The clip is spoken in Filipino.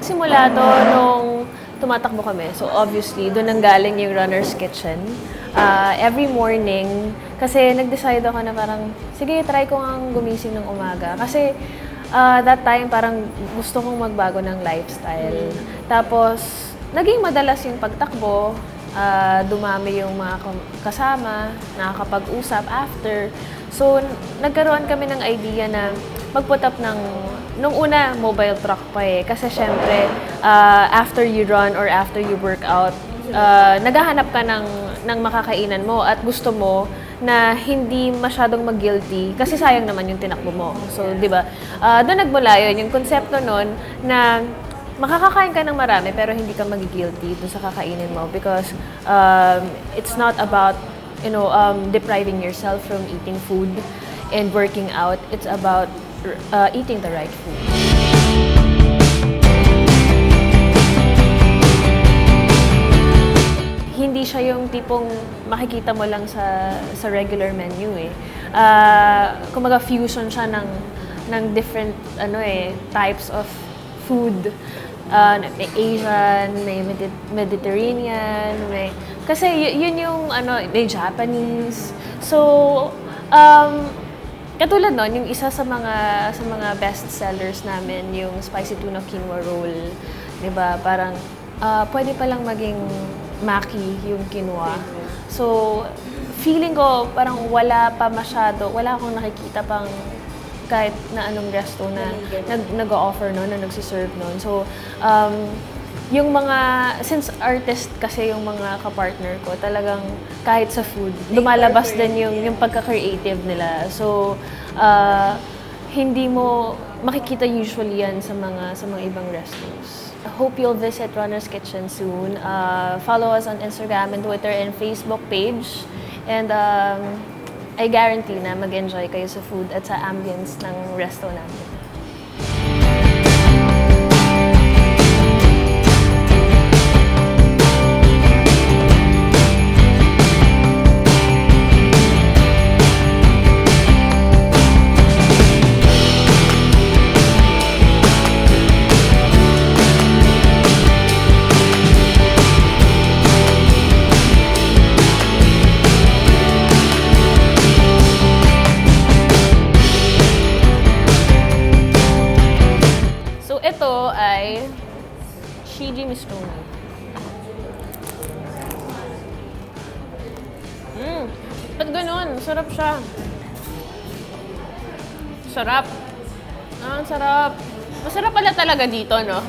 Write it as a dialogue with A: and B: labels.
A: nagsimula to nung tumatakbo kami. So obviously, doon nanggaling yung Runner's Kitchen. Every morning, kasi nag-decide ako na parang, sige, try ko nga gumising ng umaga. Kasi that time, parang gusto kong magbago ng lifestyle. Tapos, naging madalas yung pagtakbo. Dumami yung mga kasama, nakakapag-usap after. So, nagkaroon kami ng idea na mag-put up nung una, mobile truck pa eh. Kasi syempre, after you run or after you work out, naghahanap ka ng makakainan mo at gusto mo na hindi masyadong mag-guilty kasi sayang naman yung tinakbo mo. So, di ba? Doon nagmula yun, yung konsepto nun na makakakain ka ng marami pero hindi ka mag-guilty dun sa kakainin mo because it's not about depriving yourself from eating food and working out. It's about eating the right food. Hindi siya yung tipong makikita mo lang sa regular menu eh. Kumaga fusion siya ng different types of food. May Asian, may Mediterranean, kasi yun yung may Japanese. So, katulad nun, yung isa sa mga best sellers namin, yung spicy tuna quinoa roll, 'di ba? Parang pwede pa lang maging maki yung quinoa. So, feeling ko parang wala akong nakikita pang kahit na anong resto na nag-o-offer nun, na nagsiserve nun. So, yung since artist kasi yung mga kapartner ko, talagang kahit sa food, lumalabas din yung pagka-creative nila. So, hindi mo makikita usually yan sa mga ibang restos. I hope you'll visit Runner's Kitchen soon. Follow us on Instagram and Twitter and Facebook page. And I guarantee na mag-enjoy kayo sa food at sa ambience ng resto namin. Ito ay Shiji Minestrone. Ba't ganun? Sarap siya. Sarap. Ang sarap. Masarap pala talaga dito, no?